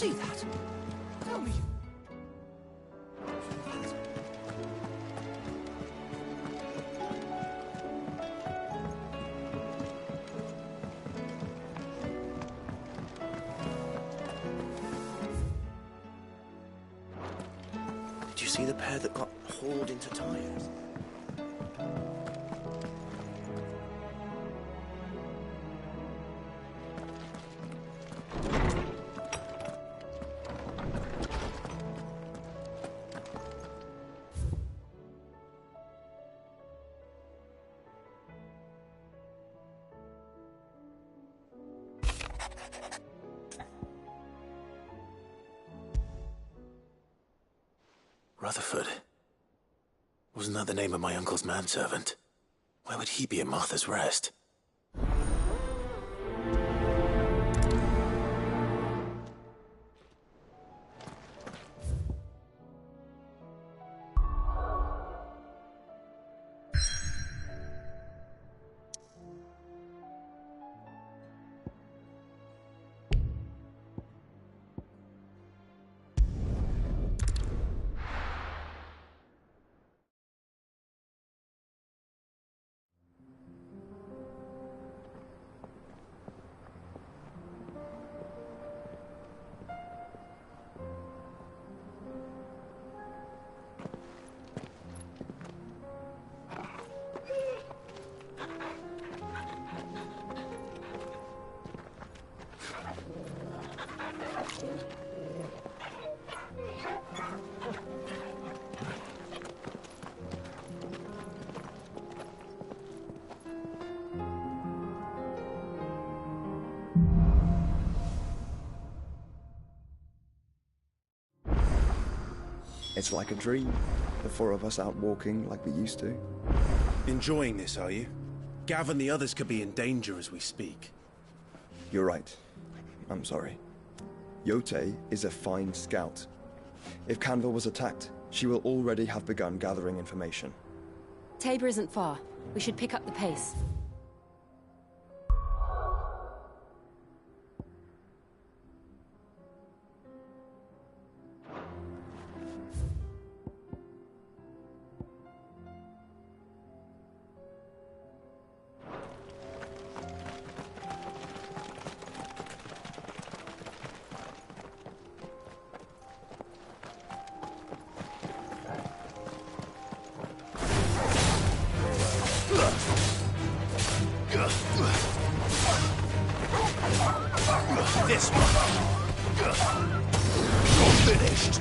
see that? Tell me. Did you see the pair that got hauled into tires? Rutherford. Wasn't that the name of my uncle's manservant? Why would he be at Martha's Rest? It's like a dream. The four of us out walking like we used to. Enjoying this, are you? Gav and the others could be in danger as we speak. You're right. I'm sorry. Yote is a fine scout. If Canville was attacked, she will already have begun gathering information. Tabor isn't far. We should pick up the pace. This one. You're finished.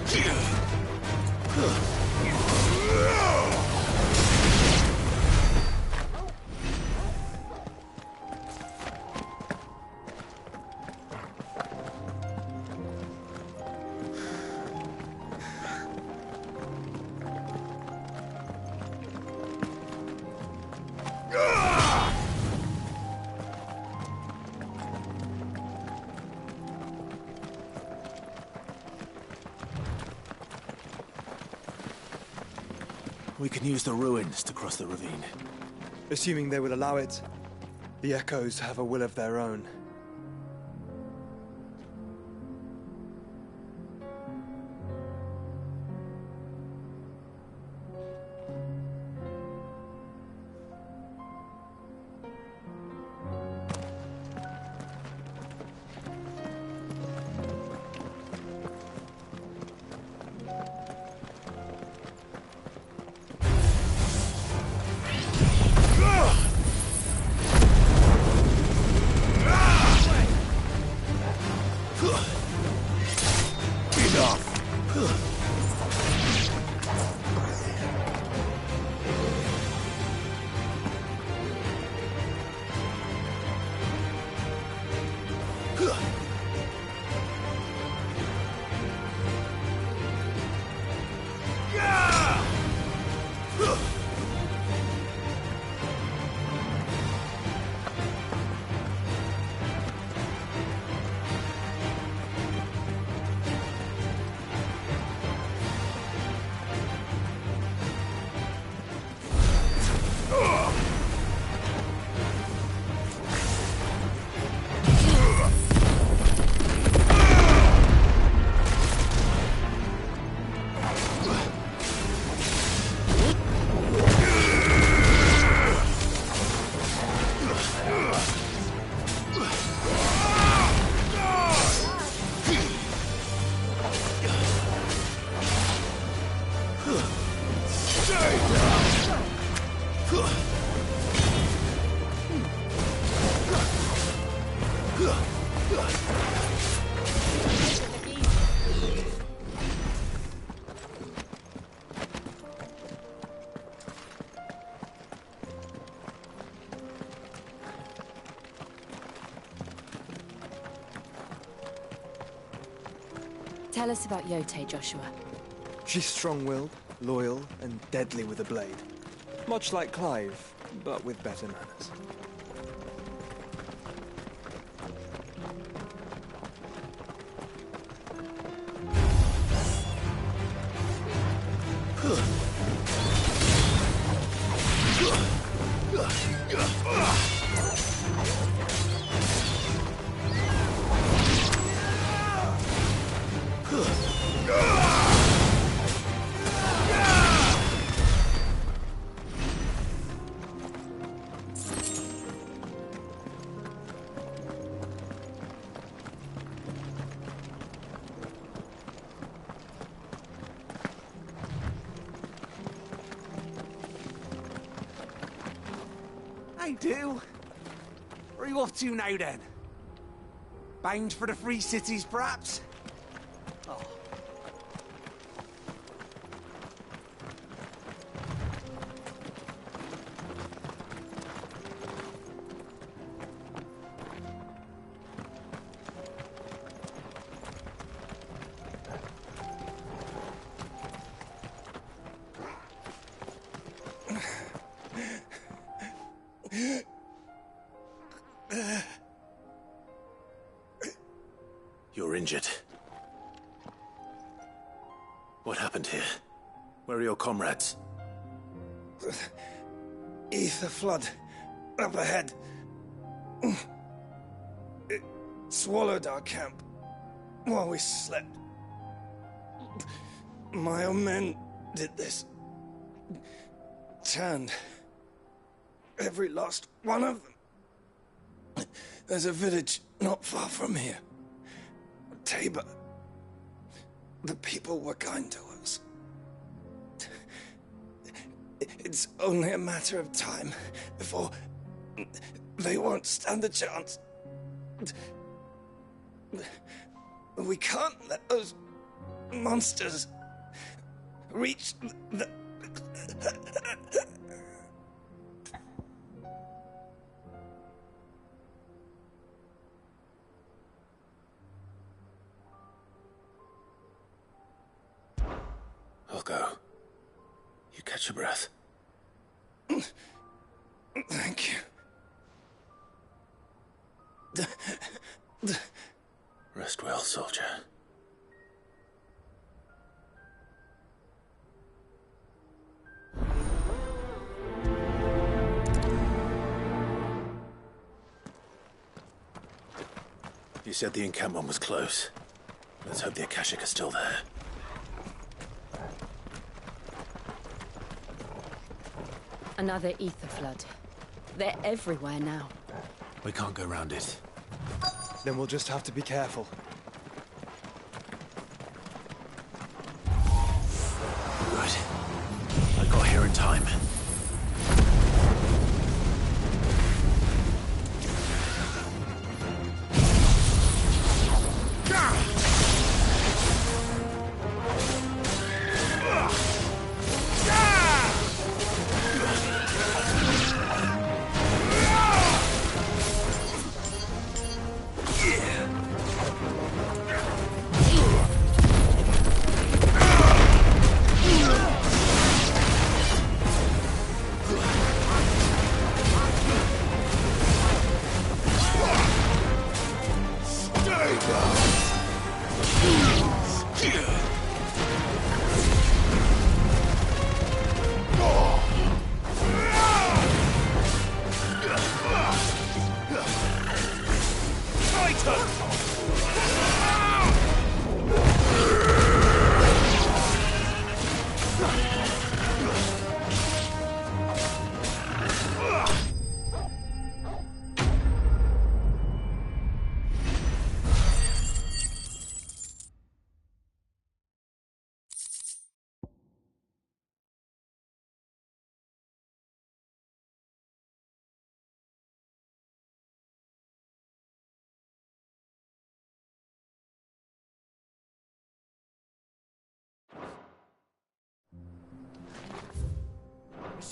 We can use the ruins to cross the ravine. Assuming they will allow it, the Echoes have a will of their own. Ah! Tell us about Yote, Joshua. She's strong-willed, loyal, and deadly with a blade. Much like Clive, but with better manners. I do. Where are you off to now, then? Bound for the Free Cities, perhaps? Oh. You're injured. What happened here? Where are your comrades? Ether flood. Up ahead. It swallowed our camp while we slept. My own men did this. Turned every last one of them. There's a village not far from here. Tabor. The people were kind to us. It's only a matter of time before they won't stand a chance. We can't let those monsters reach the... I'll go. You catch your breath. Thank you. Rest well, soldier. You said the encampment was close. Let's hope the Akashic are still there. Another ether flood. They're everywhere now. We can't go round it. Then we'll just have to be careful. Good. I got here in time.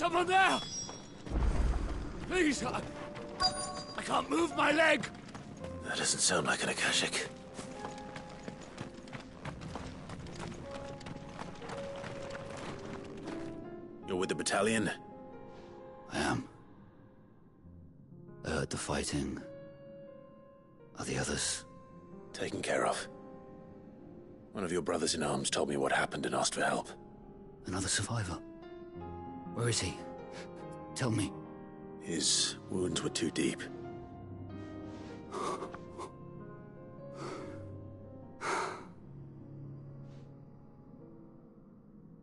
someone there! Please, I can't move my leg! That doesn't sound like an Akashic. You're with the battalion? I am. I heard the fighting. Are the others? Taken care of. One of your brothers in arms told me what happened and asked for help. Another survivor? Where is he? Tell me. His wounds were too deep.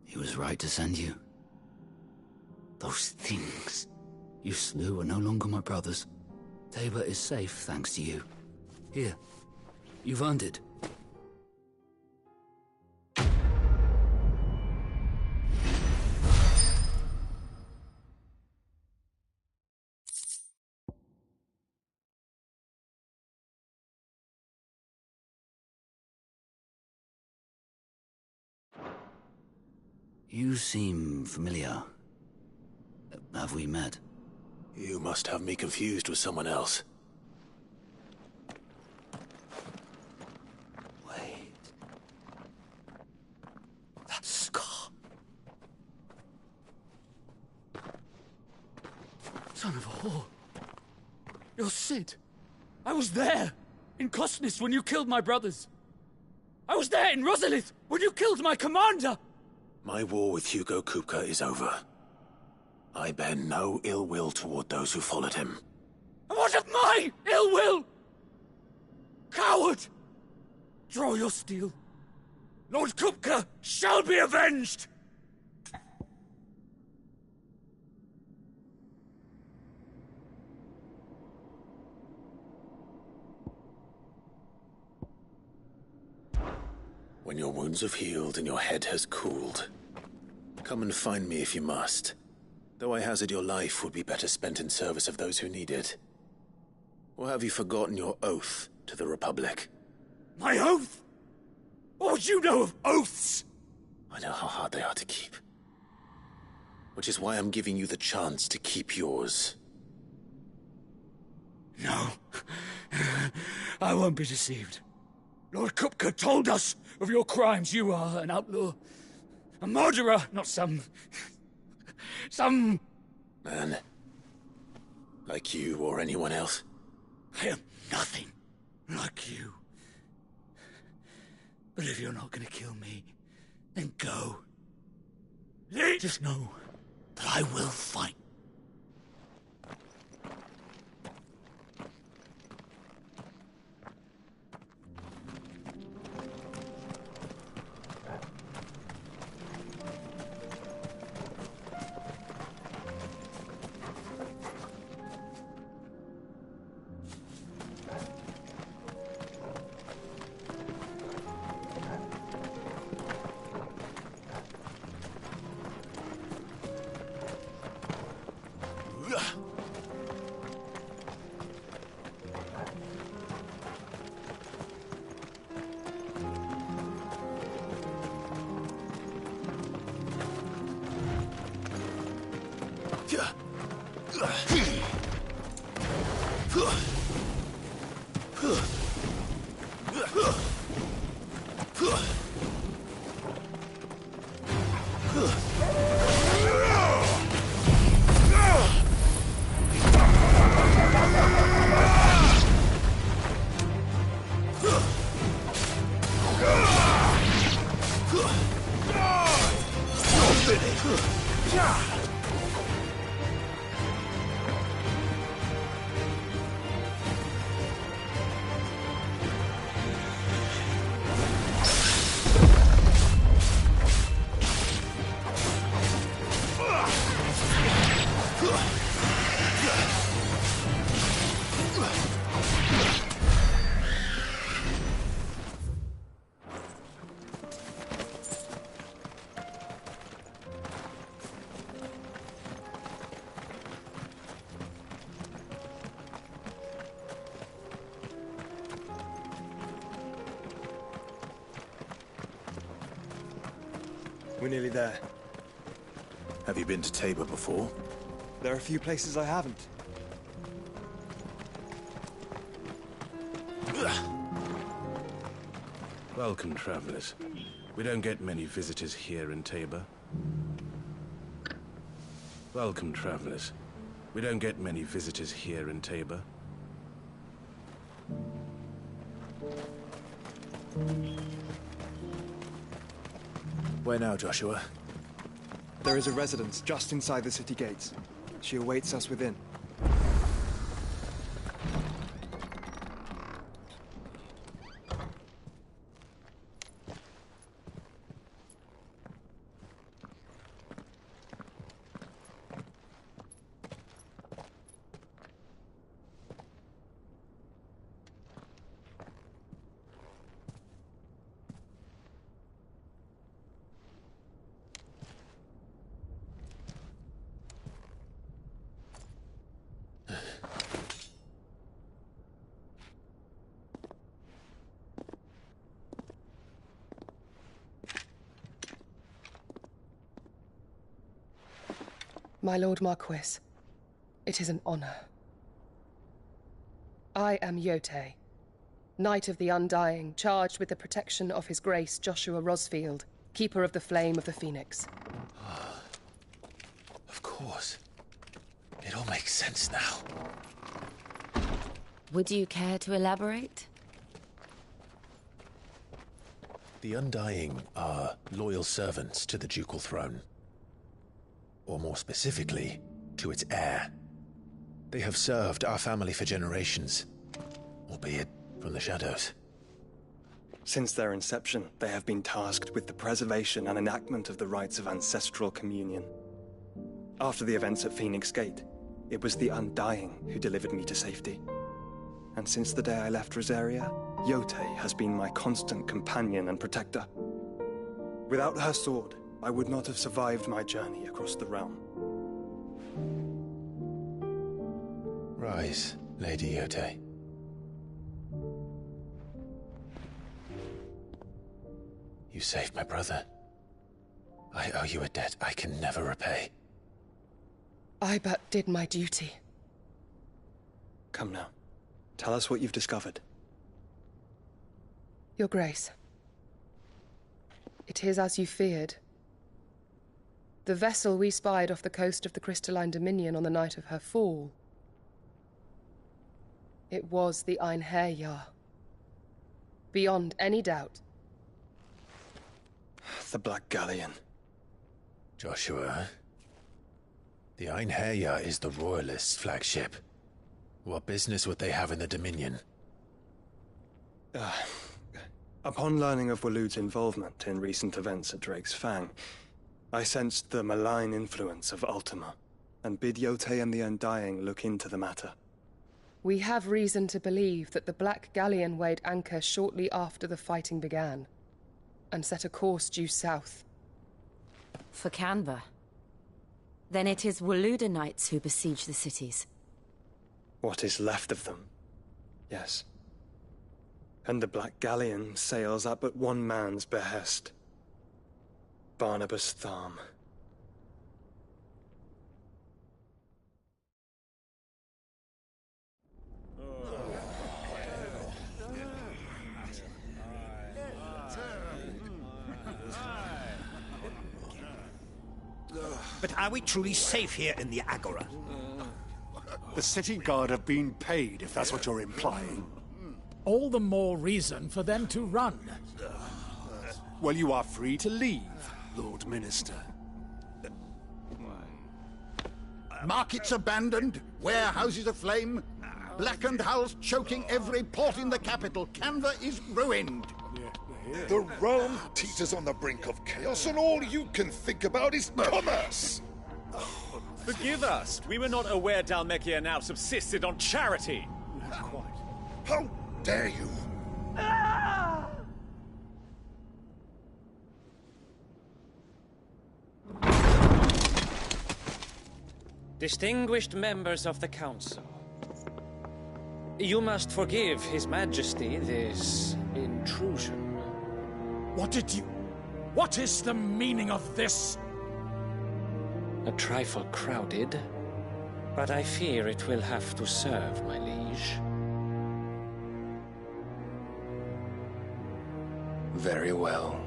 He was right to send you. Those things you slew are no longer my brothers. Tabor is safe thanks to you. Here, you've earned it. You seem familiar. Have we met? You must have me confused with someone else. Wait. That scar. Son of a whore. You're Sid. I was there, in Cosnis, when you killed my brothers. I was there in Rosalith, when you killed my commander! My war with Hugo Kupka is over. I bear no ill will toward those who followed him. And what of my ill will? Coward! Draw your steel. Lord Kupka shall be avenged! When your wounds have healed and your head has cooled, come and find me if you must. Though I hazard your life would be better spent in service of those who need it. Or have you forgotten your oath to the Republic? My oath? What would you know of oaths? I know how hard they are to keep. Which is why I'm giving you the chance to keep yours. No. I won't be deceived. Lord Kupka told us of your crimes. You are an outlaw. A murderer, not some Man. Like you or anyone else. I am nothing like you. But if you're not gonna kill me, then go. Just know that I will fight. We're nearly there. Have you been to Tabor before? There are a few places I haven't. Welcome, travelers. We don't get many visitors here in Tabor. Welcome, travelers. We don't get many visitors here in Tabor. Where now, Joshua? There is a residence just inside the city gates. She awaits us within. My Lord Marquis, it is an honor. I am Yotei, Knight of the Undying, charged with the protection of His Grace Joshua Rosfield, Keeper of the Flame of the Phoenix. Of course. It all makes sense now. Would you care to elaborate? The Undying are loyal servants to the ducal throne. Or more specifically, to its heir. They have served our family for generations, albeit from the shadows. Since their inception, they have been tasked with the preservation and enactment of the rites of ancestral communion. After the events at Phoenix Gate, it was the Undying who delivered me to safety. And since the day I left Rosaria, Yotei has been my constant companion and protector. Without her sword, I would not have survived my journey across the realm. Rise, Lady Yotei. You saved my brother. I owe you a debt I can never repay. I but did my duty. Come now. Tell us what you've discovered. Your Grace. It is as you feared. The vessel we spied off the coast of the Crystalline Dominion on the night of her fall. It was the Einherjar. Beyond any doubt. The Black Galleon. Joshua, the Einherjar is the Royalists' flagship. What business would they have in the Dominion? Upon learning of Waloed's involvement in recent events at Drake's Fang, I sensed the malign influence of Ultima, and bid Yotei and the Undying look into the matter. We have reason to believe that the Black Galleon weighed anchor shortly after the fighting began, and set a course due south. For Canva. Then it is Waloed Knights who besiege the cities. What is left of them, yes. And the Black Galleon sails at but one man's behest. Barnabas Tharm. But are we truly safe here in the Agora? The city guard have been paid, if that's what you're implying. All the more reason for them to run. Well, you are free to leave, Lord Minister. Markets abandoned, warehouses aflame, blackened hulls choking every port in the capital. Canva is ruined. The realm teeters on the brink of chaos, and all you can think about is commerce! Forgive us. We were not aware Dhalmekia now subsisted on charity. How dare you! Distinguished members of the Council, you must forgive His Majesty this intrusion. What is the meaning of this? A trifle crowded, but I fear it will have to serve, my liege. Very well.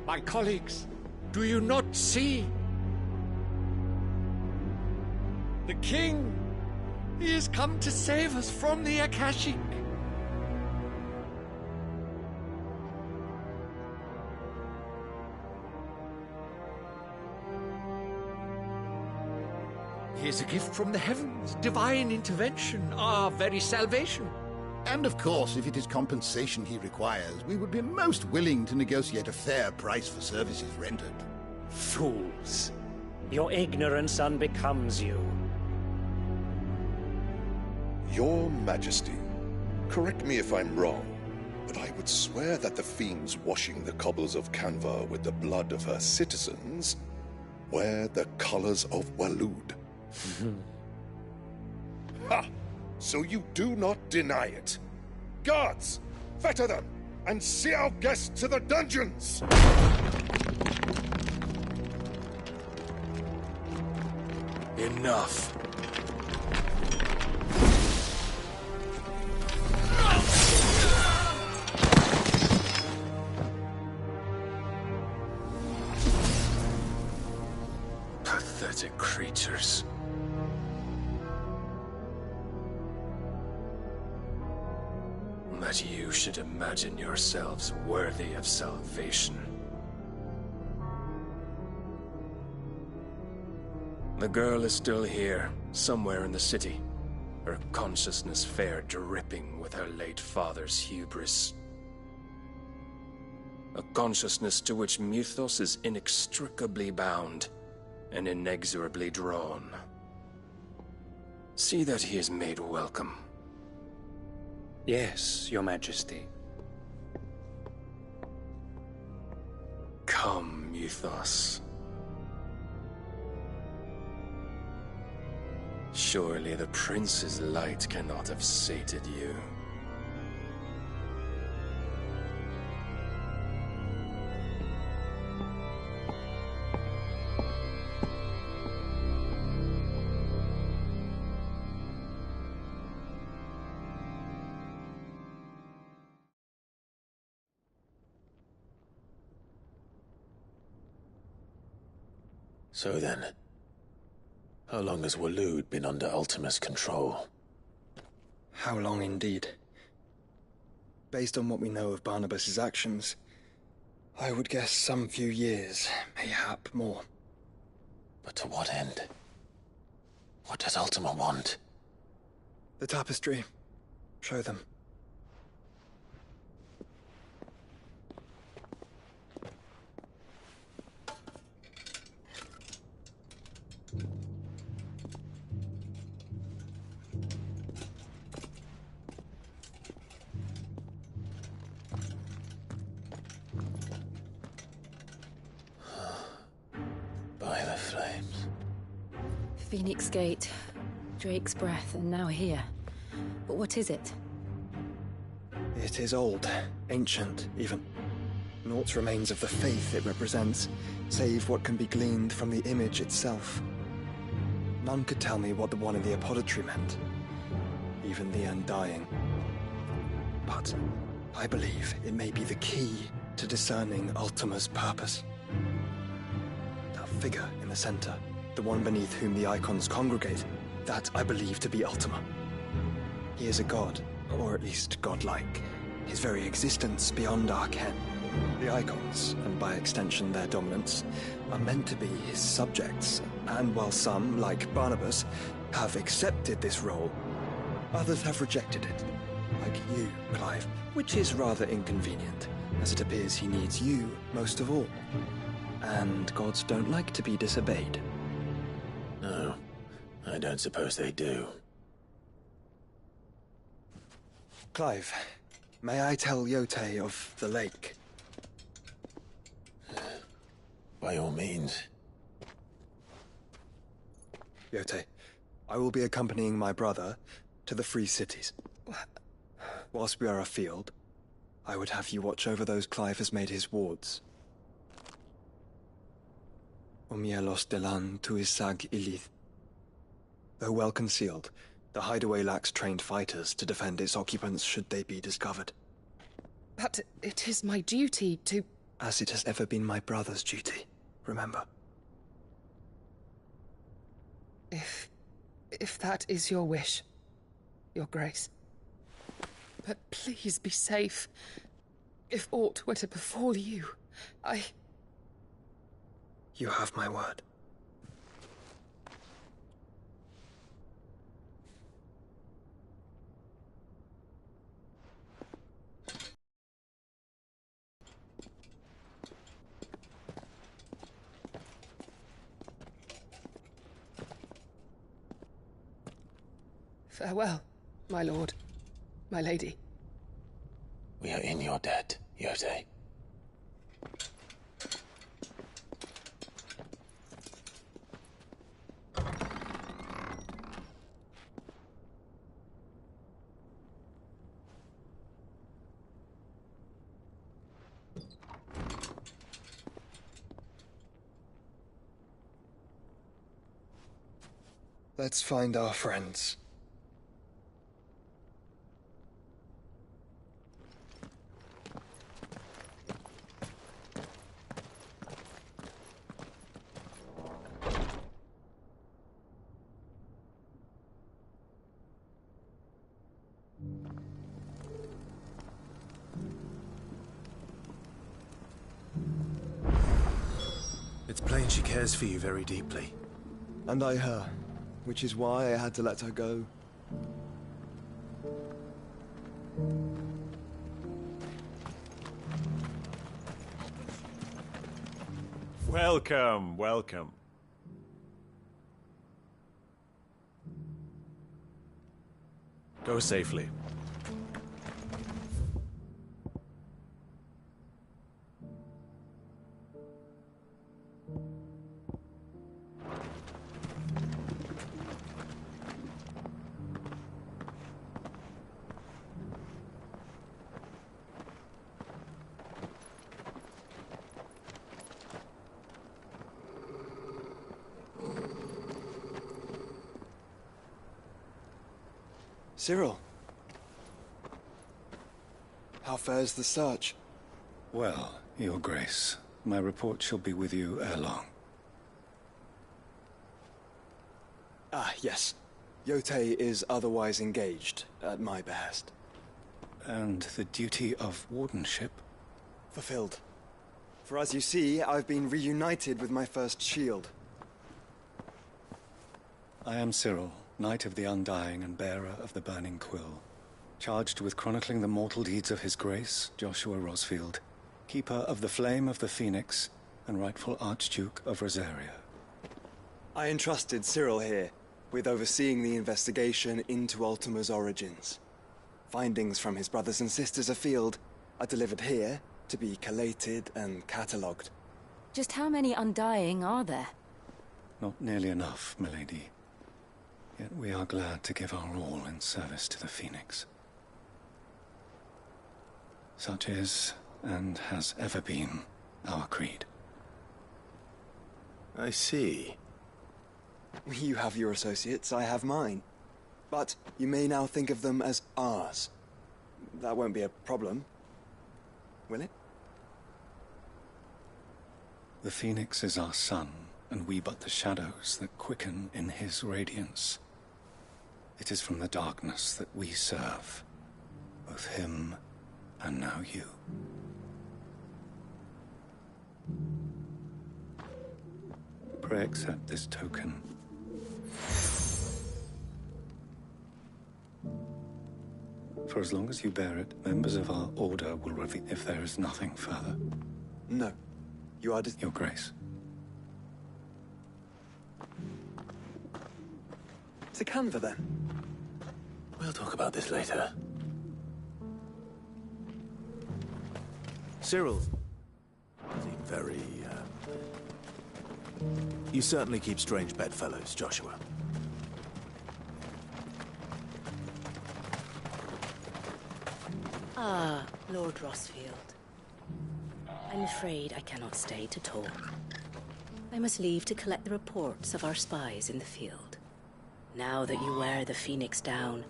My colleagues, do you not see? The king! He has come to save us from the Akashic! He is a gift from the heavens, divine intervention, our very salvation. And of course, if it is compensation he requires, we would be most willing to negotiate a fair price for services rendered. Fools! Your ignorance unbecomes you. Your Majesty, correct me if I'm wrong, but I would swear that the fiends washing the cobbles of Canva with the blood of her citizens wear the colors of Waloed. Ha! So you do not deny it. Guards, fetter them, and see our guests to the dungeons! Enough. Pathetic creatures. That you should imagine yourselves worthy of salvation. The girl is still here, somewhere in the city. Her consciousness fair dripping with her late father's hubris. A consciousness to which Mythos is inextricably bound and inexorably drawn. See that he is made welcome. Yes, Your Majesty. Come, Mythos. Surely the prince's light cannot have sated you. So then, how long has Waloed been under Ultima's control? How long indeed? Based on what we know of Barnabas's actions, I would guess some few years, mayhap more. But to what end? What does Ultima want? The tapestry. Show them. By the flames. Phoenix Gate, Drake's Breath, and now here. But what is it? It is old, ancient, even. Naught remains of the faith it represents, save what can be gleaned from the image itself. None could tell me what the one in the apothecary meant, even the Undying. But I believe it may be the key to discerning Ultima's purpose. That figure in the center, the one beneath whom the icons congregate, that I believe to be Ultima. He is a god, or at least godlike, his very existence beyond our ken. The icons, and by extension their dominance, are meant to be his subjects, and while some, like Barnabas, have accepted this role, others have rejected it, like you, Clive, which is rather inconvenient, as it appears he needs you most of all. And gods don't like to be disobeyed. No, I don't suppose they do. Clive, may I tell Yote of the lake? By all means. Yote, I will be accompanying my brother to the Free Cities. Whilst we are afield, I would have you watch over those Clive has made his wards. Omielos delan tuisag ilith. Though well concealed, the hideaway lacks trained fighters to defend its occupants should they be discovered. But it is my duty to... As it has ever been my brother's duty, remember. If that is your wish, Your Grace. But please be safe. If aught were to befall you, You have my word. Farewell, my lord, my lady. We are in your debt, Yotei. Let's find our friends. It's plain she cares for you very deeply. And I her, which is why I had to let her go. Welcome, welcome. Go safely. Cyril. How fares the search? Well, Your Grace, my report shall be with you ere long. Ah, yes. Yotei is otherwise engaged, at my behest. And the duty of wardenship? Fulfilled. For as you see, I've been reunited with my first shield. I am Cyril, Knight of the Undying and bearer of the Burning Quill, charged with chronicling the mortal deeds of His Grace, Joshua Rosfield, Keeper of the Flame of the Phoenix, and rightful Archduke of Rosaria. I entrusted Cyril here with overseeing the investigation into Ultima's origins. Findings from his brothers and sisters afield are delivered here to be collated and catalogued. Just how many Undying are there? Not nearly enough, milady. Yet we are glad to give our all in service to the Phoenix. Such is, and has ever been, our creed. I see. You have your associates, I have mine. But you may now think of them as ours. That won't be a problem, will it? The Phoenix is our sun, and we but the shadows that quicken in his radiance. It is from the darkness that we serve, both him and now you. Pray accept this token. For as long as you bear it, members of our order will reveal if there is nothing further. No. You are Your Grace. To Canva, then? We'll talk about this later. Cyril. Seem very, You certainly keep strange bedfellows, Joshua. Ah, Lord Rosfield. I'm afraid I cannot stay to talk. I must leave to collect the reports of our spies in the field. Now that you wear the Phoenix down,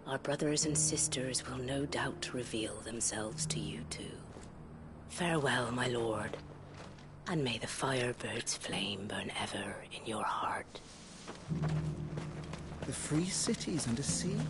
our brothers and sisters will no doubt reveal themselves to you too. Farewell, my lord, and may the Firebird's flame burn ever in your heart. The free cities under siege?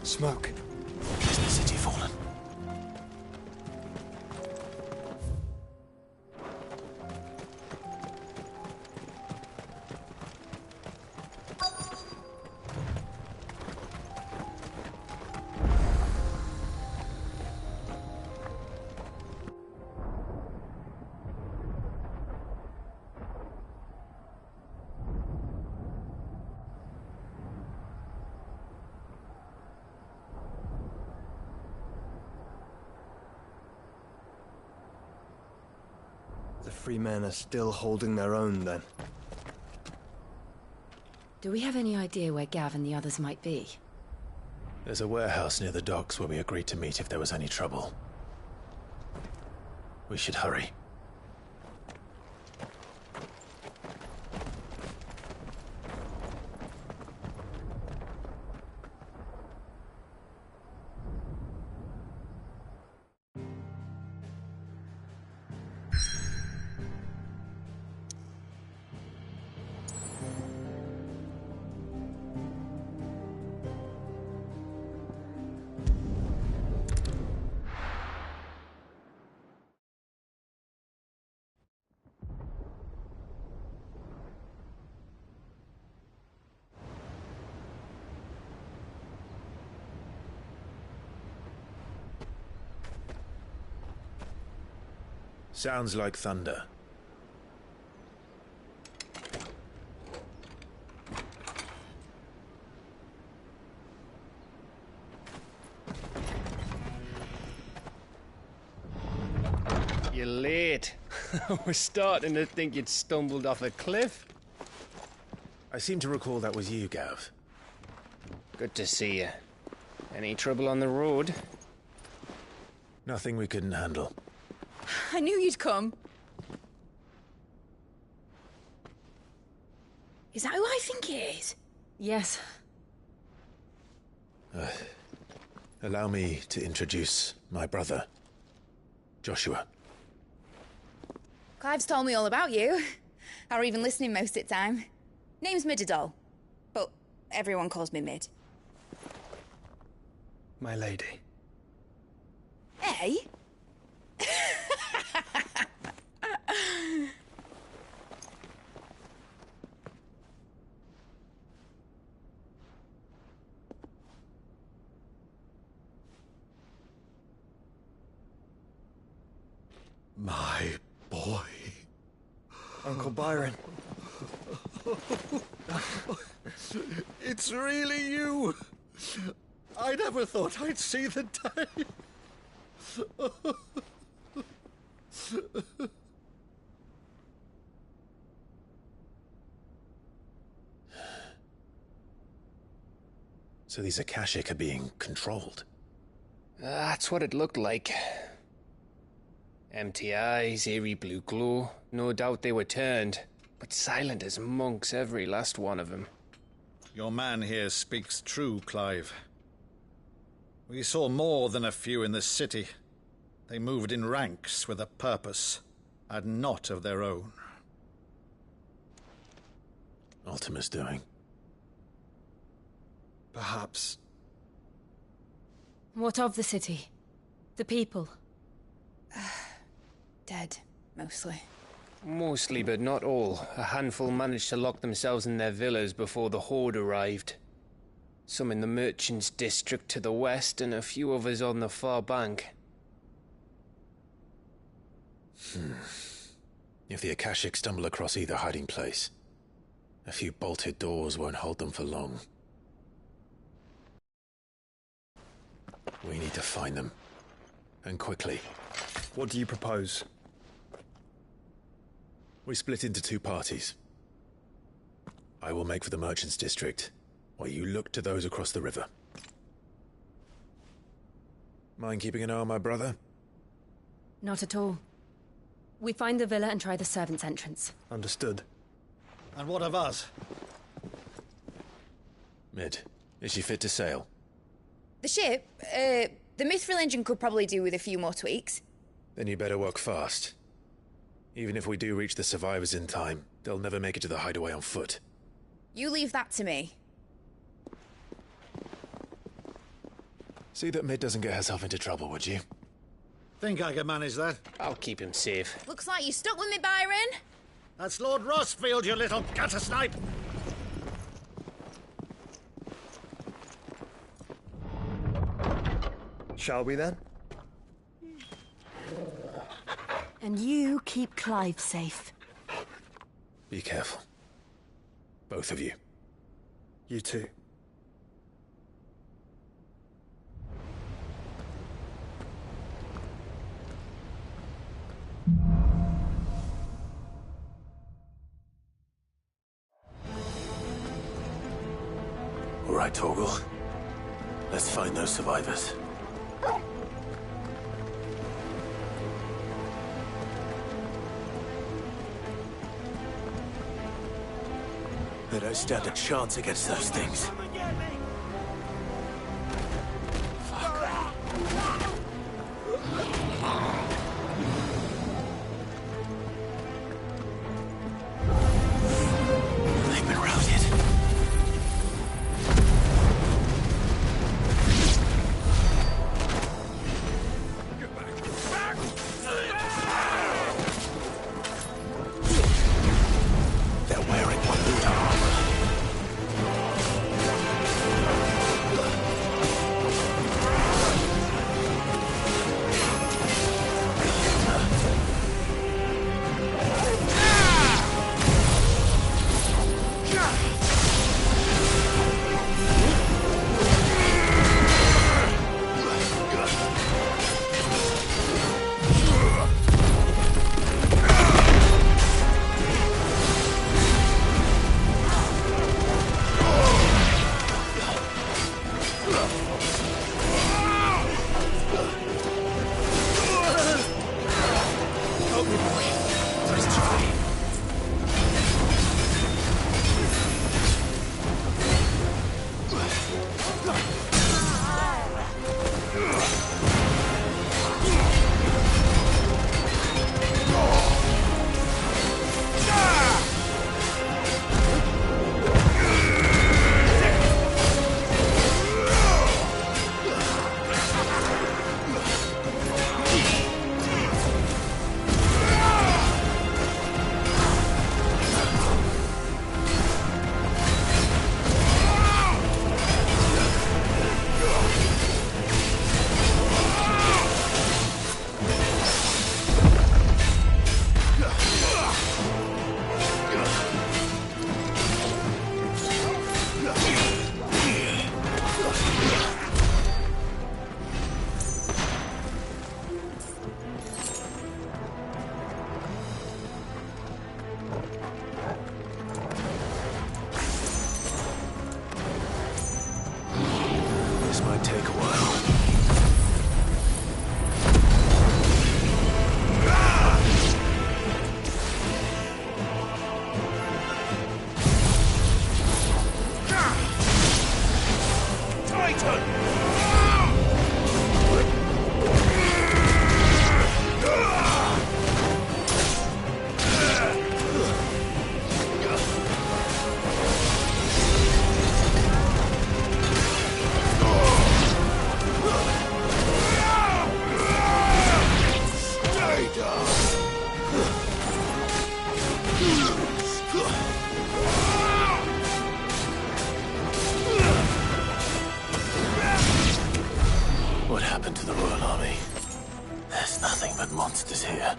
Smoke. Is the city fallen? The free men are still holding their own, then. Do we have any idea where Gav and the others might be? There's a warehouse near the docks where we agreed to meet if there was any trouble. We should hurry. Sounds like thunder. You're late. We're starting to think you'd stumbled off a cliff. I seem to recall that was you, Gav. Good to see you. Any trouble on the road? Nothing we couldn't handle. I knew you'd come. Is that who I think it is? Yes. Allow me to introduce my brother, Joshua. Clive's told me all about you. Or even listening most of the time. Name's Midadol, but everyone calls me Mid. My lady. Hey? My boy. Uncle Byron. It's really you. I never thought I'd see the day. So these Akashic are being controlled? That's what it looked like. Empty eyes, eerie blue glow. No doubt they were turned, but silent as monks, every last one of them. Your man here speaks true, Clive. We saw more than a few in the city. They moved in ranks with a purpose, and not of their own. Ultima's doing. Perhaps. What of the city? The people? Dead, mostly. Mostly, but not all. A handful managed to lock themselves in their villas before the Horde arrived. Some in the Merchants' District to the west, and a few others on the far bank. If the Akashic stumble across either hiding place, a few bolted doors won't hold them for long. We need to find them. And quickly. What do you propose? We split into two parties. I will make for the Merchants' District, while you look to those across the river. Mind keeping an eye on my brother? Not at all. We find the villa and try the servants' entrance. Understood. And what of us? Mid, is she fit to sail? The ship, the Mithril engine could probably do with a few more tweaks. Then you better work fast. Even if we do reach the survivors in time, they'll never make it to the hideaway on foot. You leave that to me. See that Mid doesn't get herself into trouble, would you? Think I can manage that? I'll keep him safe. Looks like you stuck with me, Byron. That's Lord Rossfield, you little gutter snipe! Shall we then? And you keep Clive safe. Be careful. Both of you. You too. All right, Torgal. Let's find those survivors. They don't stand a chance against those things. They've been routed. They're wearing Waluda armor. This might take a while. What happened to the Royal Army? There's nothing but monsters here.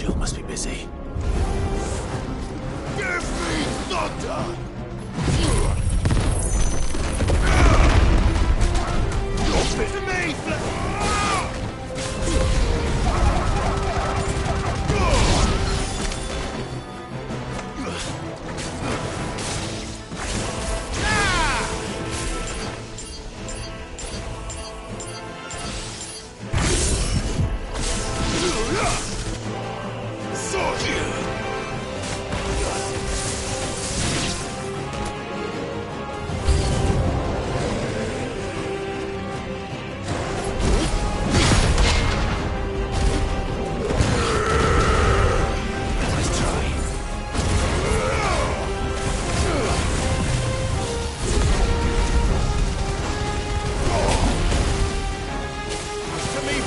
Rosfield must be busy. Give me thunder! To me,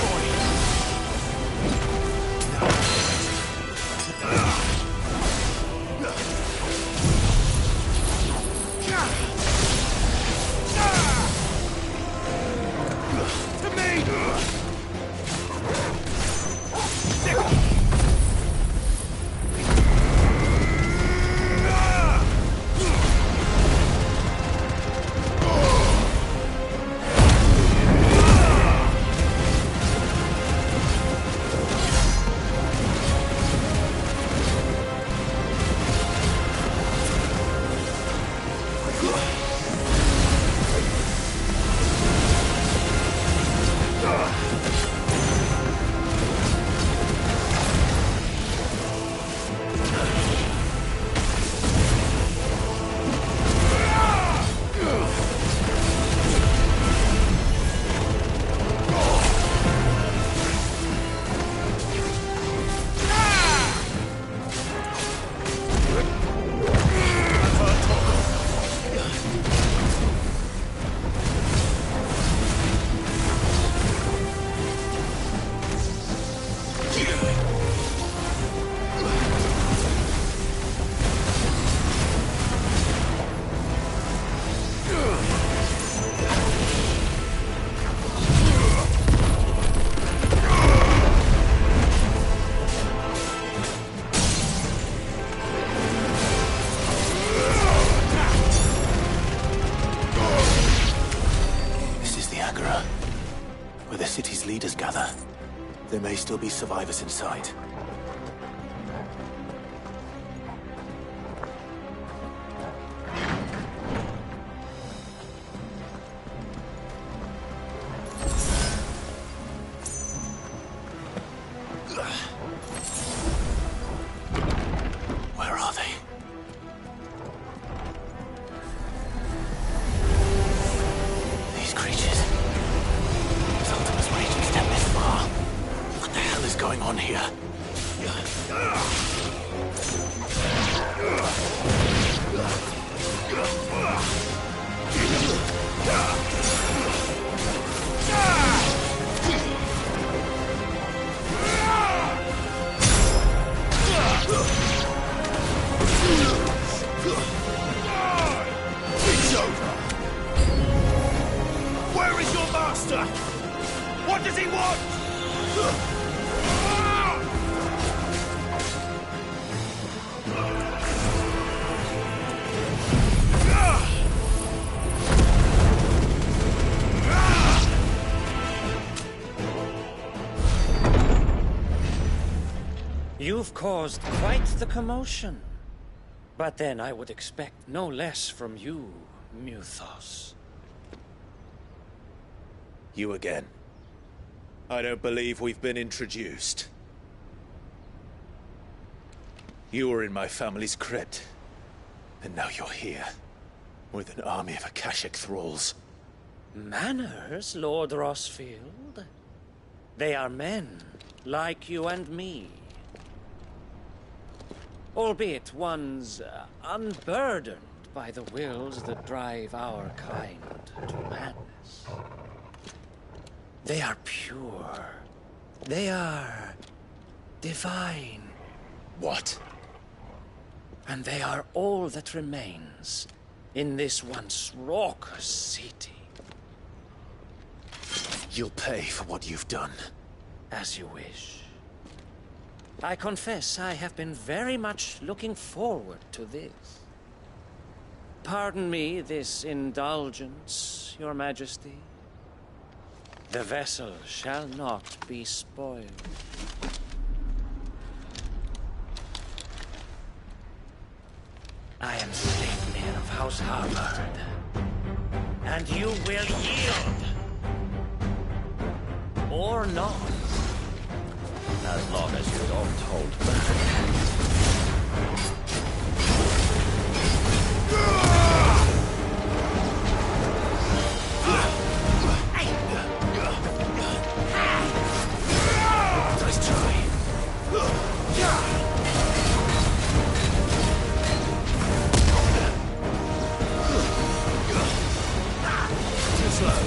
where the city's leaders gather. There may still be survivors inside. Where are they? These creatures. Zultima's rage extend this far. What the hell is going on here? It's over. Where is your master? What does he want? You've caused quite the commotion. But then I would expect no less from you, Muthos. You again. I don't believe we've been introduced. You were in my family's crypt. And now you're here. With an army of Akashic thralls. Manners, Lord Rosfield? They are men, like you and me. Albeit ones unburdened by the wills that drive our kind to madness. They are pure. They are divine. What? And they are all that remains in this once raucous city. You'll pay for what you've done. As you wish. I confess I have been very much looking forward to this. Pardon me this indulgence, Your Majesty. The vessel shall not be spoiled. I am Sleipnir of House Harvard, and you will yield. Or not. As long as you don't hold back. Nice try. Too slow.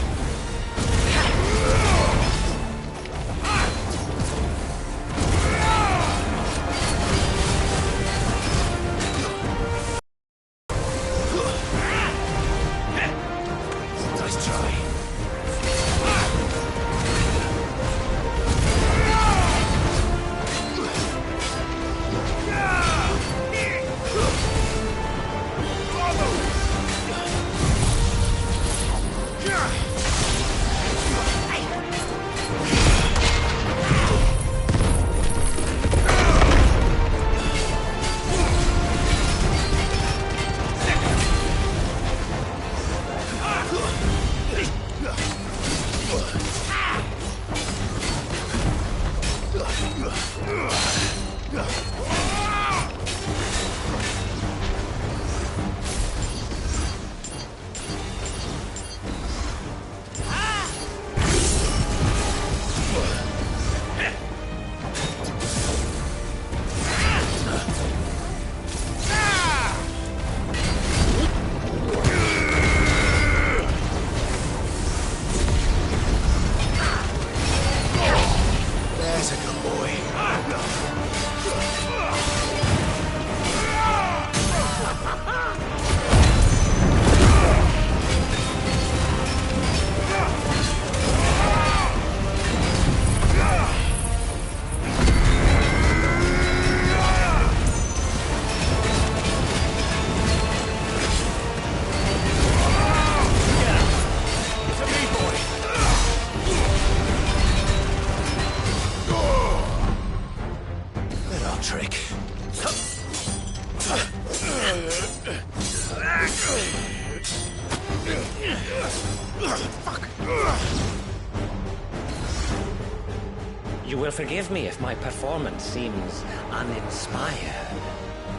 You will forgive me if my performance seems uninspired.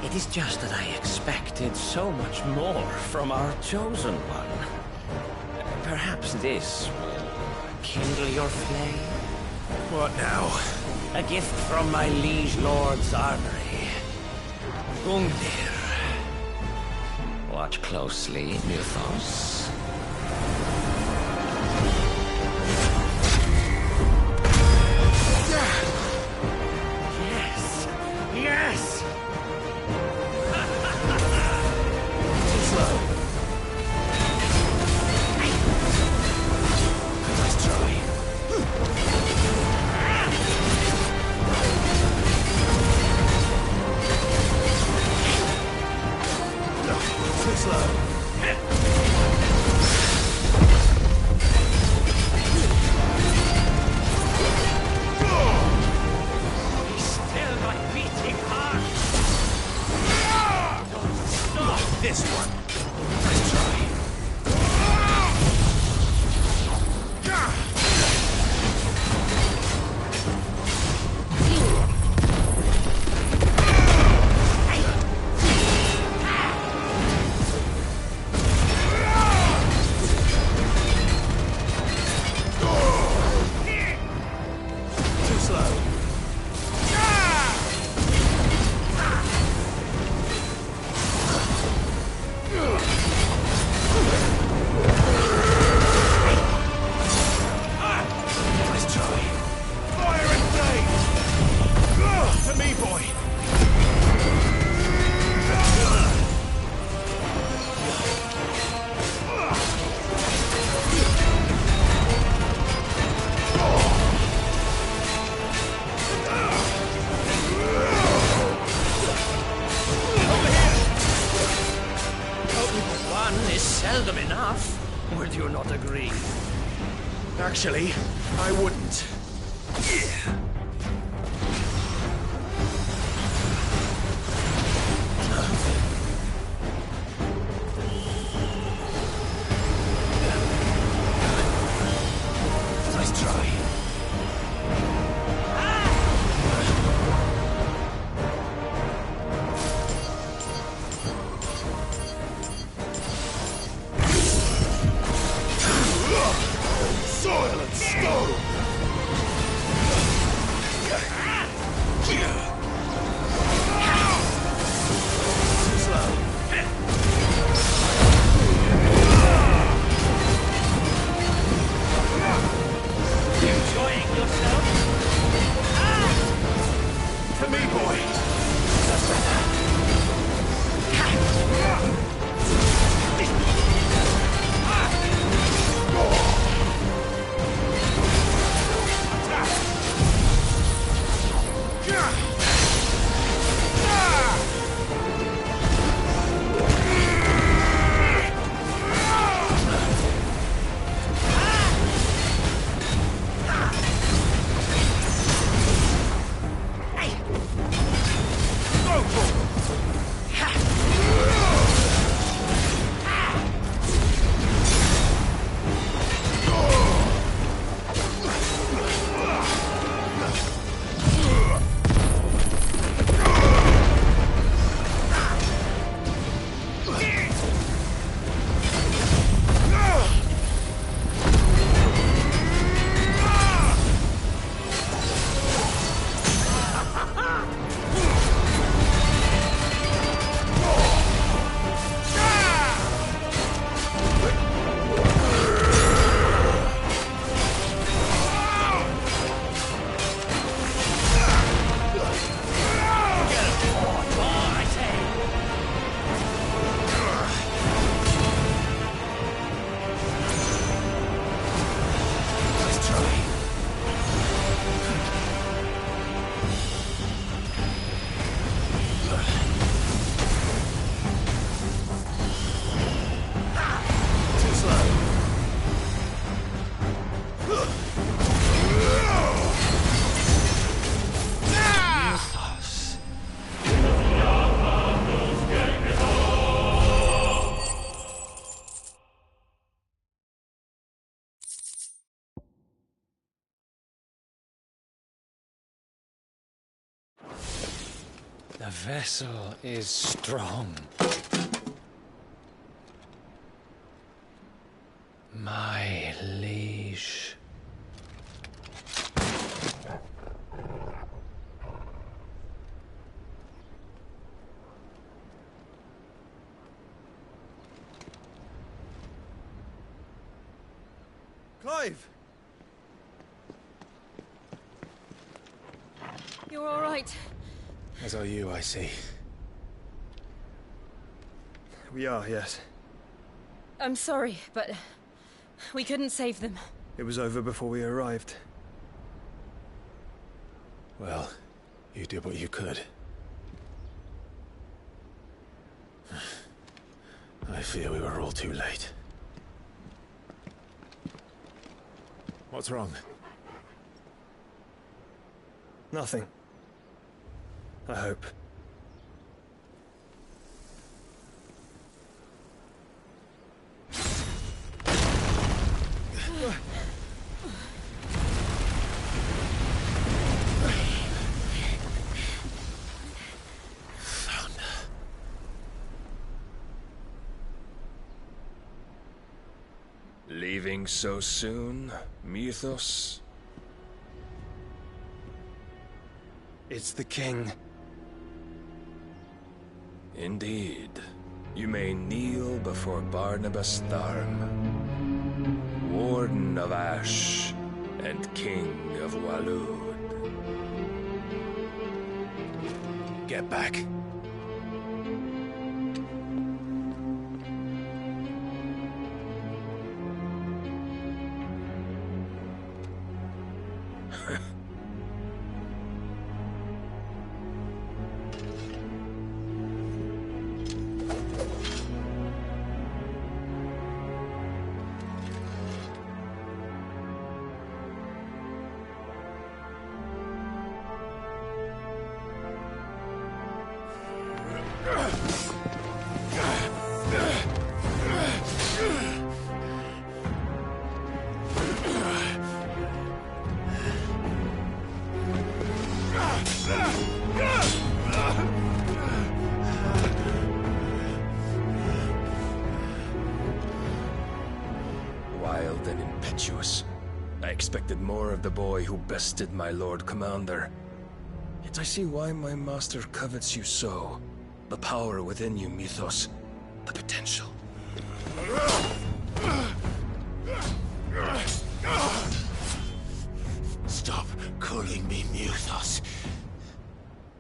It is just that I expected so much more from our chosen one. Perhaps this will kindle your flame? What now? A gift from my liege lord's armory. Gungnir. Watch closely, Mythos. Yes! Yes! Too slow. Nice try. Too slow. me. Actually, I wouldn't. Yeah. Nice try. Soil and stone! Too slow. Enjoying yourself? To me, boy! That's better. The vessel is strong. My liege. Clive! You're all right. As are you, I see. We are, yes. I'm sorry, but we couldn't save them. It was over before we arrived. Well, you did what you could. I fear we were all too late. What's wrong? Nothing. I hope. Leaving so soon, Mythos? It's the king. Indeed. You may kneel before Barnabas Tharm, Warden of Ash and King of Waloed. Get back. generous. I expected more of the boy who bested my Lord Commander. Yet I see why my master covets you so. The power within you, Mythos. The potential. Stop calling me Mythos.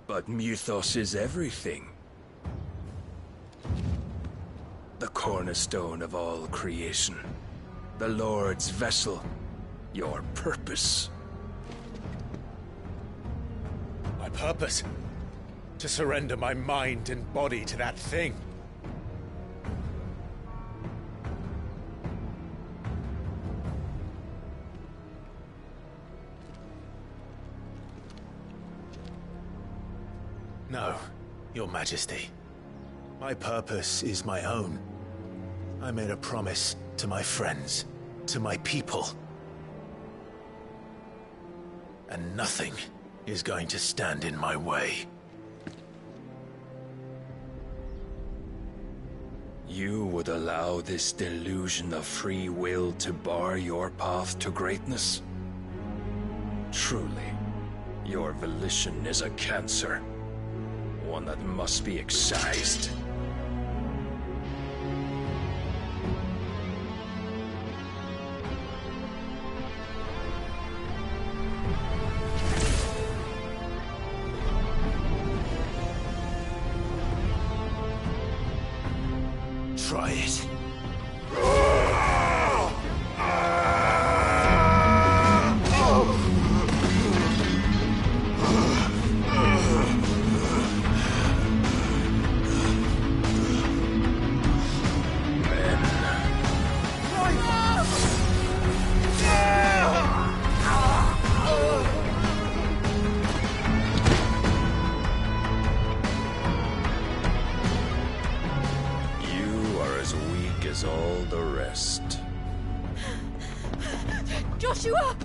But Mythos is everything. The cornerstone of all creation. The Lord's vessel. Your purpose. My purpose? To surrender my mind and body to that thing. No, Your Majesty. My purpose is my own. I made a promise to my friends, to my people. And nothing is going to stand in my way. You would allow this delusion of free will to bar your path to greatness? Truly, your volition is a cancer. One that must be excised. Try it. All the rest. Joshua!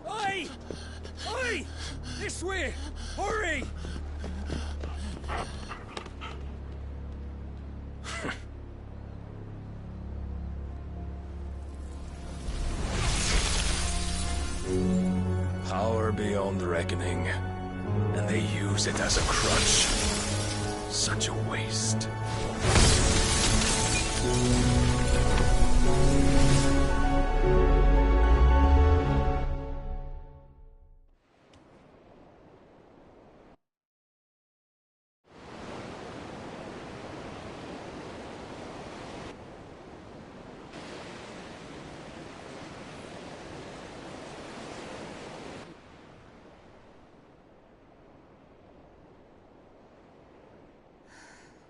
Oi! Oi! This way! Hurry! Power beyond reckoning, and they use it as a crutch. Such a waste.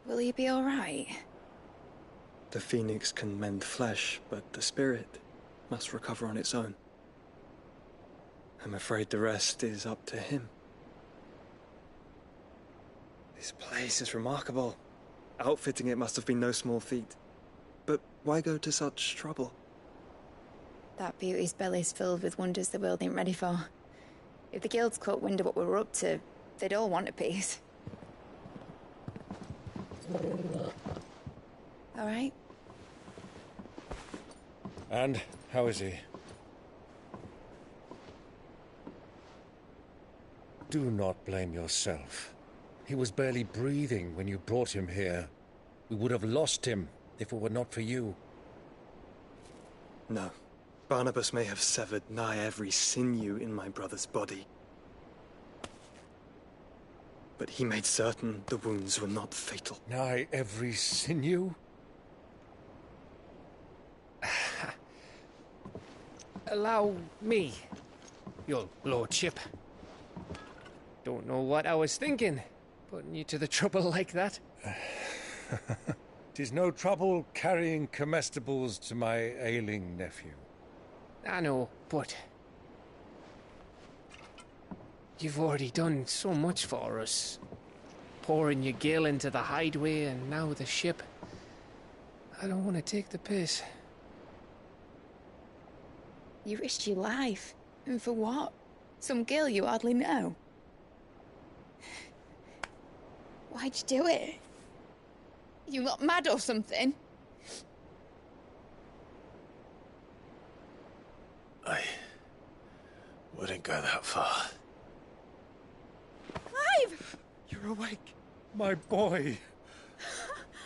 Will he be all right? The Phoenix can mend flesh, but the spirit must recover on its own. I'm afraid the rest is up to him. This place is remarkable. Outfitting it must have been no small feat. But why go to such trouble? That beauty's belly's filled with wonders the world ain't ready for. If the guilds caught wind of what we were up to, they'd all want a piece. All right? And how is he? Do not blame yourself. He was barely breathing when you brought him here. We would have lost him if it were not for you. No. Barnabas may have severed nigh every sinew in my brother's body. But he made certain the wounds were not fatal. Nigh every sinew? Allow me, your lordship. Don't know what I was thinking, putting you to the trouble like that. 'Tis no trouble carrying comestibles to my ailing nephew. I know, but you've already done so much for us. pouring your gil into the hideaway and now the ship. I don't want to take the piss. You risked your life. And for what? Some girl you hardly know. Why'd you do it? You got mad or something? I wouldn't go that far. Clive! You're awake, my boy.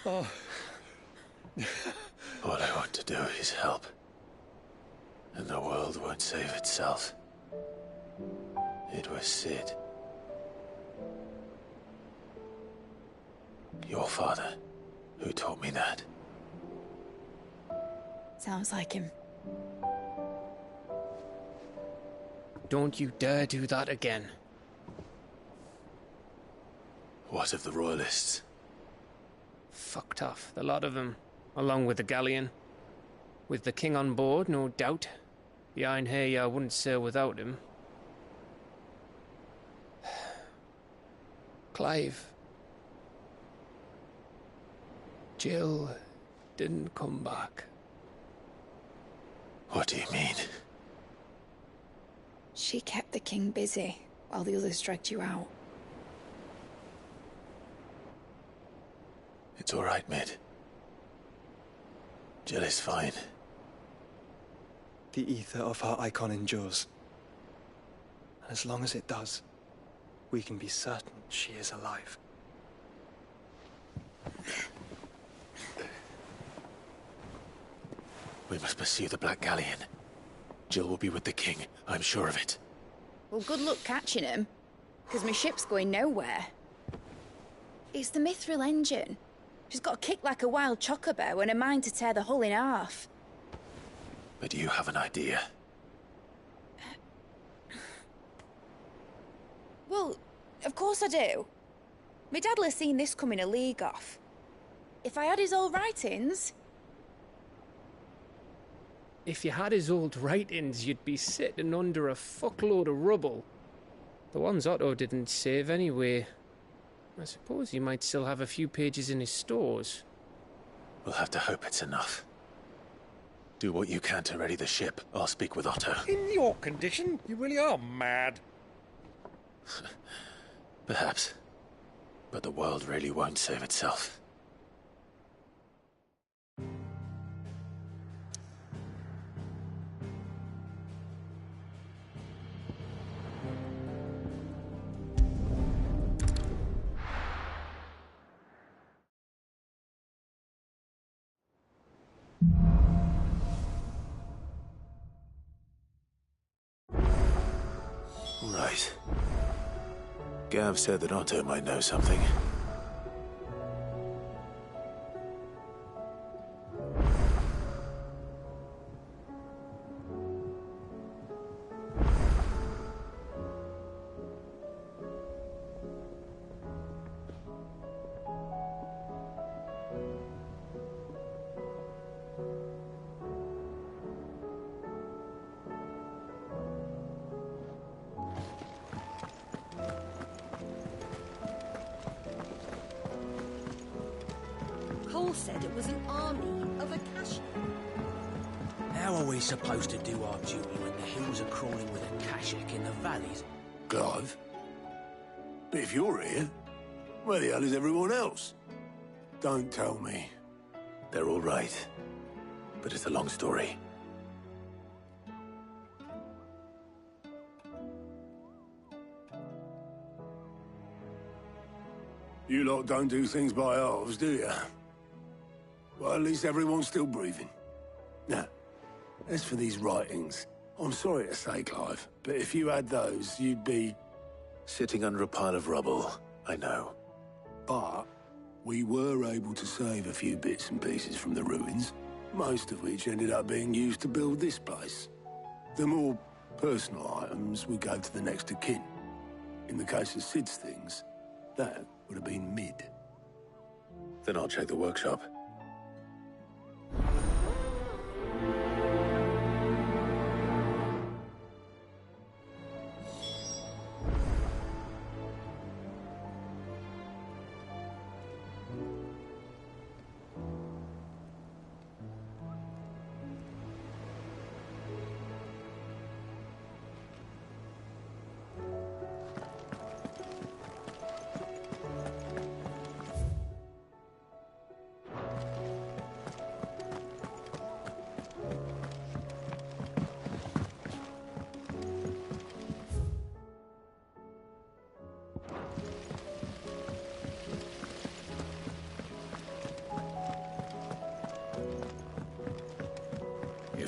Oh. All I want to do is help. And the world won't save itself. It was Cid. Your father, who taught me that. Sounds like him. Don't you dare do that again. What of the Royalists? Fucked off, the lot of them, along with the galleon. With the king on board, no doubt. The Iron Hair wouldn't sail without him. Clive. Jill didn't come back. What do you mean? She kept the king busy while the others dragged you out. It's all right, Mid. Jill is fine. The ether of her icon endures. And as long as it does, we can be certain she is alive. We must pursue the Black Galleon. Jill will be with the king, I'm sure of it. Well, good luck catching him, because my ship's going nowhere. It's the Mithril engine. She's got a kick like a wild chocobo and a mind to tear the hull in half. But you have an idea. Well, of course I do. My dad'll have seen this coming a league off. If I had his old writings... If you had his old writings, you'd be sitting under a fuckload of rubble. The ones Otto didn't save anyway. I suppose he might still have a few pages in his stores. We'll have to hope it's enough. Do what you can to ready the ship. I'll speak with Otto. In your condition, you really are mad. Perhaps. But the world really won't save itself. Right. Gav said that Otto might know something. Cole said it was an army of Akashi. How are we supposed to do our duty when the hills are crawling with Akashic in the valleys? Clive? But if you're here, where the hell is everyone else? Don't tell me. They're all right. But it's a long story. You lot don't do things by halves, do you? Well, at least everyone's still breathing. Now, as for these writings, I'm sorry to say, Clive, but if you had those, you'd be... Sitting under a pile of rubble, I know. But we were able to save a few bits and pieces from the ruins, most of which ended up being used to build this place. The more personal items we gave to the next of kin. In the case of Cid's things, that would have been Mid. Then I'll check the workshop.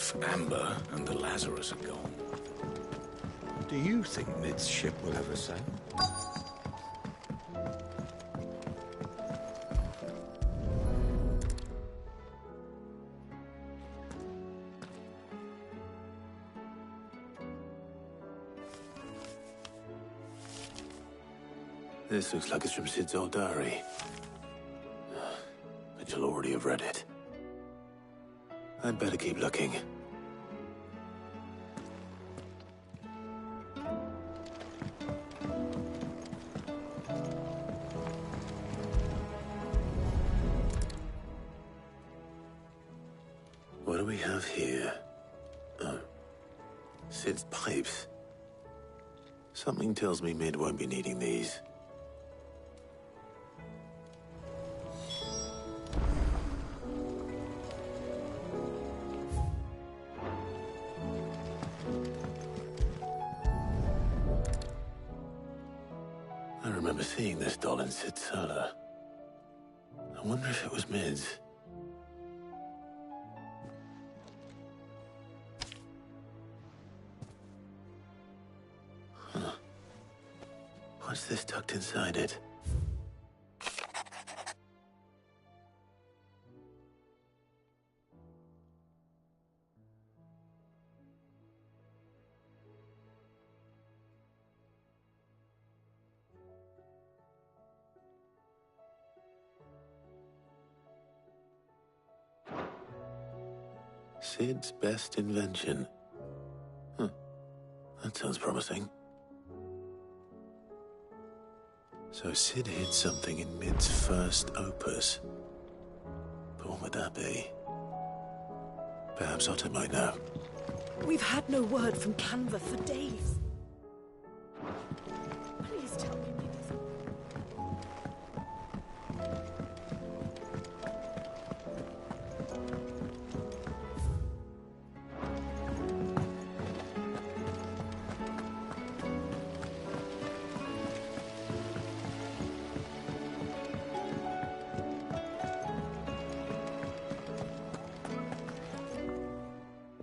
if Amber and the Lazarus are gone. Do you think Mid's ship will ever sail? This looks like it's from Sid's old diary. But you'll already have read it. I'd better keep looking. What do we have here? Oh. Sid's pipes. Something tells me Mid won't be needing these. I remember seeing this doll in Sid's cellar. I wonder if it was Mid's. Huh. What's this tucked inside it? Sid's best invention. Huh. That sounds promising. So Sid hid something in Mid's first opus. But what would that be? Perhaps Otto might know. We've had no word from Canva for days. Please tell me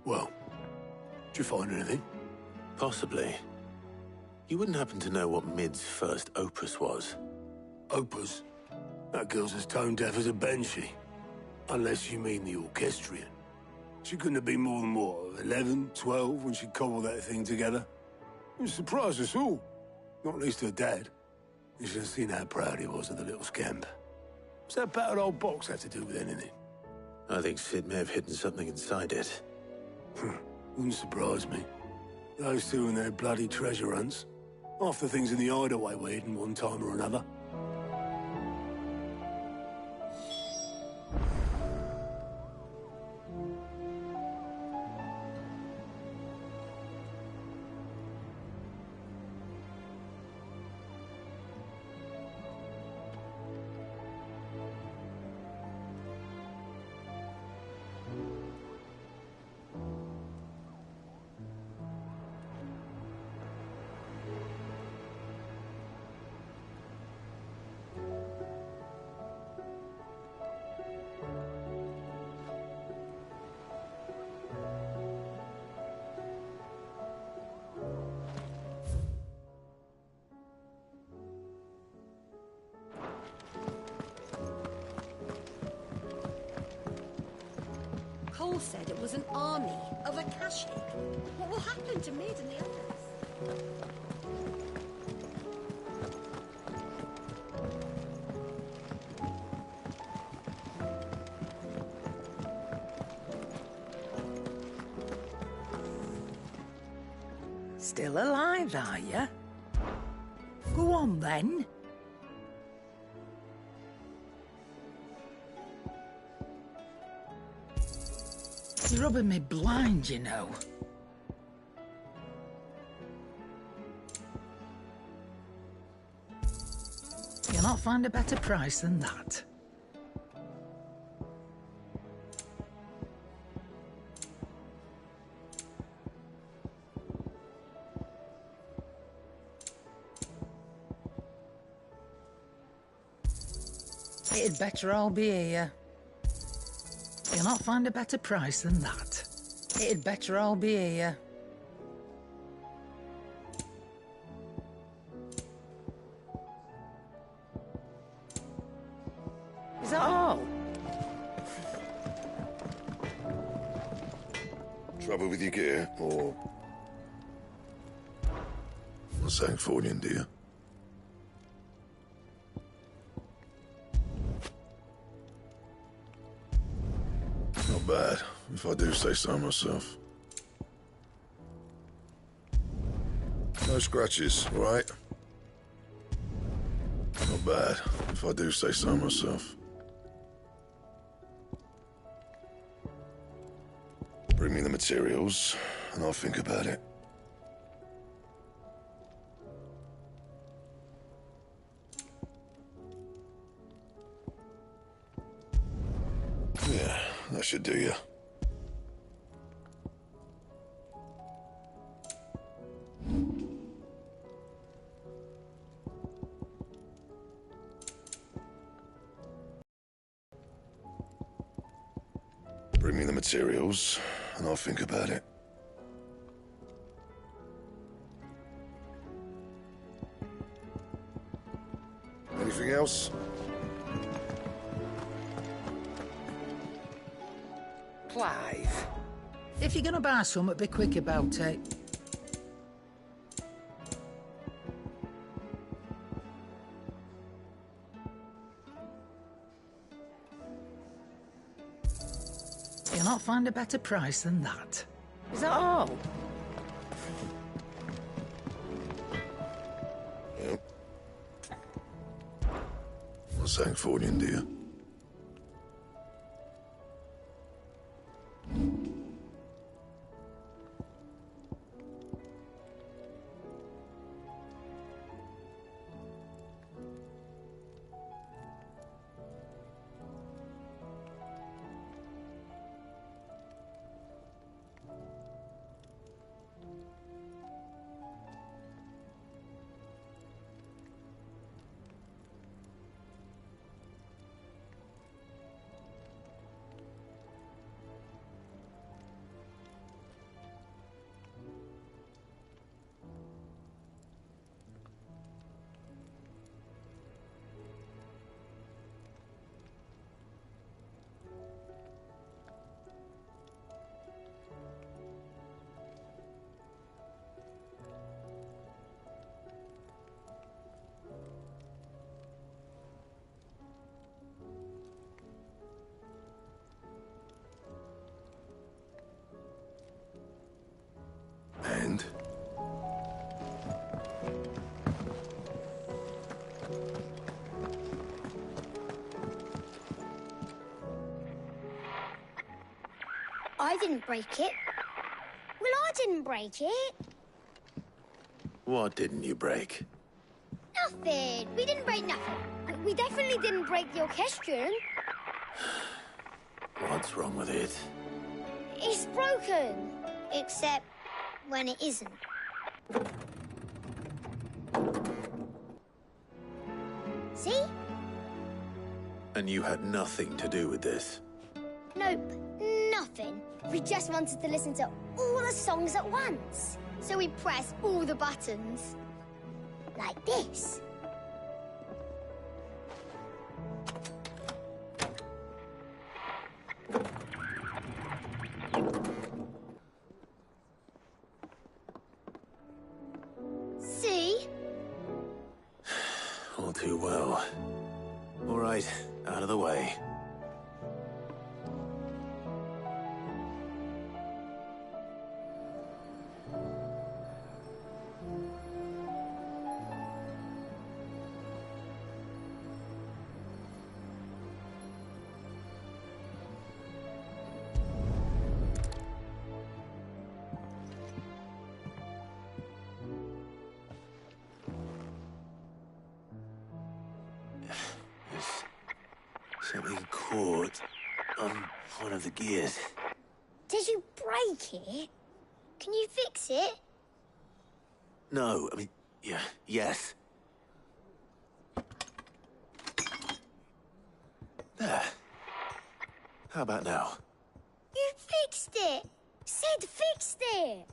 Well, did you find anything? Possibly. You wouldn't happen to know what Mid's first opus was? Opus? That girl's as tone-deaf as a banshee. Unless you mean the orchestrion. She couldn't have been more than, what, 11, 12 when she cobbled that thing together? It surprised us all. Not least her dad. You should have seen how proud he was of the little scamp. What's that battered old box have to do with anything? I think Sid may have hidden something inside it. Wouldn't surprise me. Those two and their bloody treasure hunts. Half the things in the hideaway were hidden one time or another. Cole said it was an army of Akashic. What will happen to Mid and the others? Still alive, are you? Go on, then. You're rubbing me blind, you know. You'll not find a better price than that. It'd better all be here. You'll not find a better price than that. It'd better all be here. Is that all? Trouble with your gear, or... Sancthornian, dear? Not bad, if I do say so myself. No scratches, right? Not bad, if I do say so myself. Bring me the materials, and I'll think about it. Yeah, that should do you. Bring me the materials, and I'll think about it. Anything else? Clive, if you're gonna buy something, be quick about it. You'll not find a better price than that. Is that all? Yep. Sancthornian, dear. And? I didn't break it. Well, I didn't break it. What didn't you break? Nothing. We didn't break nothing. We definitely didn't break the orchestrion. What's wrong with it? It's broken. Except when it isn't. See? And you had nothing to do with this? Nope, nothing. We just wanted to listen to all the songs at once. So we pressed all the buttons. Like this. See? All too well. All right, out of the way. Something caught on one of the gears. Did you break it? Can you fix it? No, I mean, yeah, yes. There. How about now? You fixed it! Sid fixed it!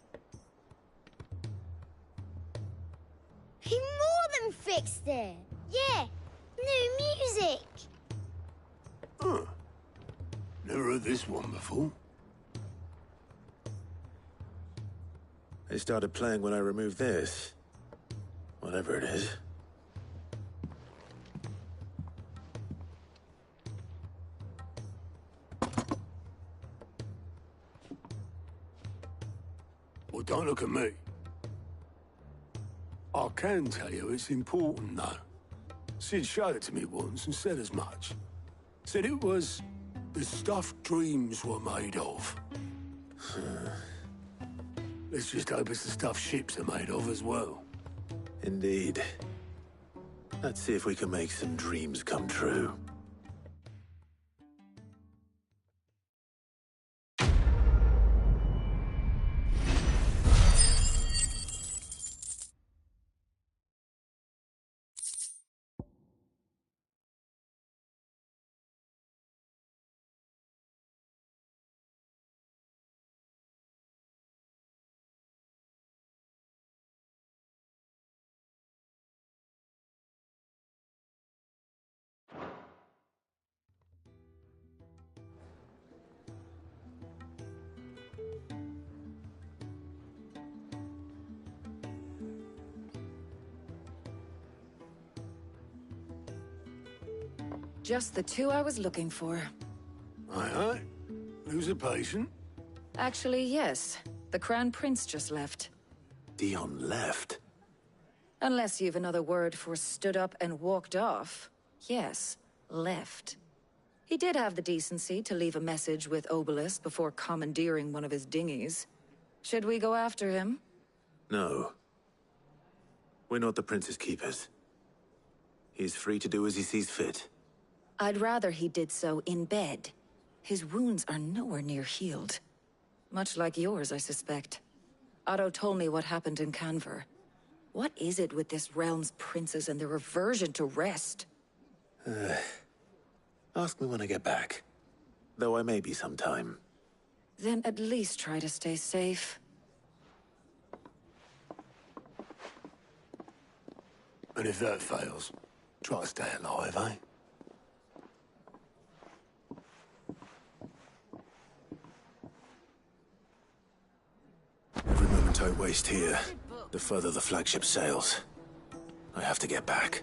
He more than fixed it! Yeah, new music! Huh. Never heard this one before. They started playing when I removed this. Whatever it is. Well, don't look at me. I can tell you it's important, though. Sid showed it to me once and said as much. Said it was the stuff dreams were made of. Let's just hope it's the stuff ships are made of as well. Indeed. Let's see if we can make some dreams come true. Just the two I was looking for. Aye, aye. Who's a patient? Actually, yes. The Crown Prince just left. Dion left? Unless you've another word for stood up and walked off. Yes, left. He did have the decency to leave a message with Obelisk before commandeering one of his dinghies. Should we go after him? No. We're not the Prince's keepers. He's free to do as he sees fit. I'd rather he did so in bed. His wounds are nowhere near healed. Much like yours, I suspect. Otto told me what happened in Canver. What is it with this realm's princes and their aversion to rest? Ask me when I get back. Though I may be sometime. Then at least try to stay safe. And if that fails, try to stay alive, eh? Every moment I waste here, the further the flagship sails. I have to get back.